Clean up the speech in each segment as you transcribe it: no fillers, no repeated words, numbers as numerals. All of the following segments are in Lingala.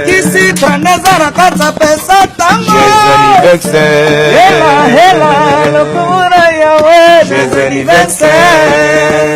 Kisi tranezara kata pesa tango. Hela hela lokura yawe. Joyeux anniversaire.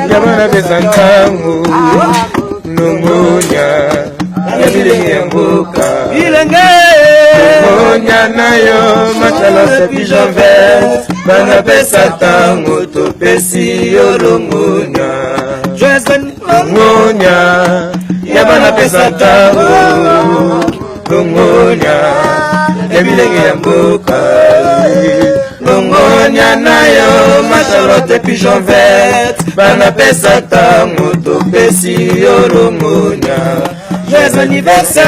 Yabana besantangu Lungunya Yabile yambuka Lungunya nayo Matala se pigeon vert Bana besantangu Topesi yo Lungunya Lungunya Yabana besantangu Lungunya Yabile yambuka Lungunya nayo Matalote pigeon vert Bana pesa tango to pesi yo Lungunya. Joyeux anniversaire.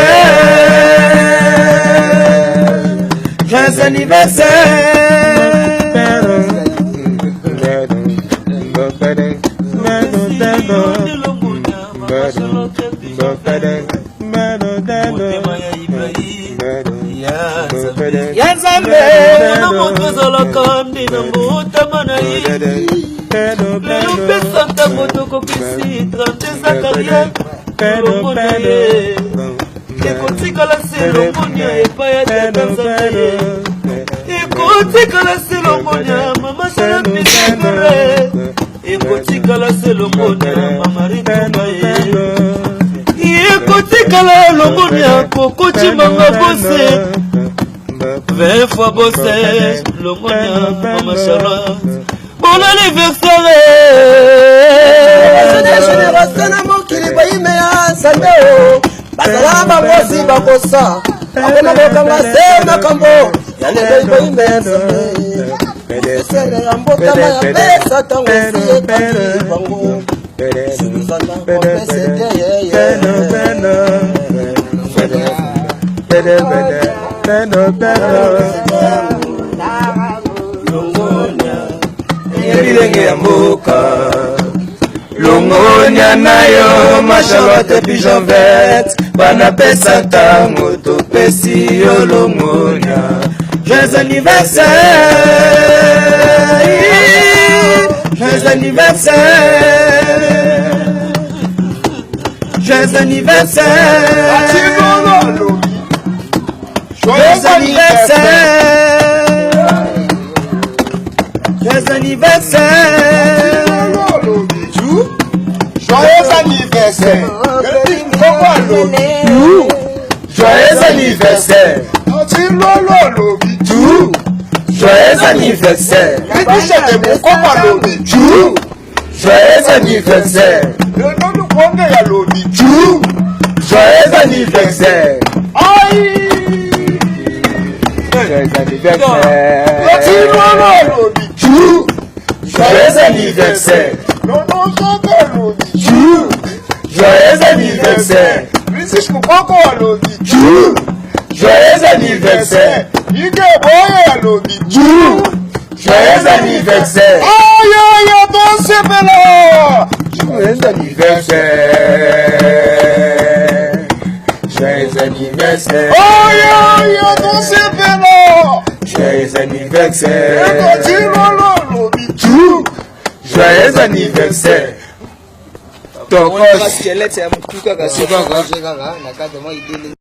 Joyeux anniversaire. Yazambe na moto lokandi na mutamana yi lelo pesa tango toko kisi 30 carrière ekotika la Lungunya epaya Tanzania ekotika la Lungunya mama sana pikere ekotika la Lungunya mama ritumba ekotika la Lungunya kokochi manga bose 20 fois bossé, Lungunya, Maman Charlotte. Bon anniversaire! Génération na mokili bayimea sando. Basalama bosi bakosa. Akona bokanga sema kambo. Yale bayimea sando. Sere ambota ma pesa tango si bango. Suzana pesa Lungunya Yabile yambuka Lungunya nayo Machalote pigeon vert Bana pesa tango to pesi yo Lungunya. Joyeux anniversaire. Joyeux anniversaire. Joyeux anniversaire. Joyeux anniversaire. Joyeux anniversaire. Joyeux anniversaire. Joyeux anniversaire. Joyeux anniversaire. Joyeux anniversaire. Joyeux anniversaire. Joyeux anniversaire. Joyeux anniversaire. Joyeux anniversaire. Joyeux anniversaire. Joyeux anniversaire. Joyeux anniversaire. Joyeux anniversaire. Joyeux anniversaire.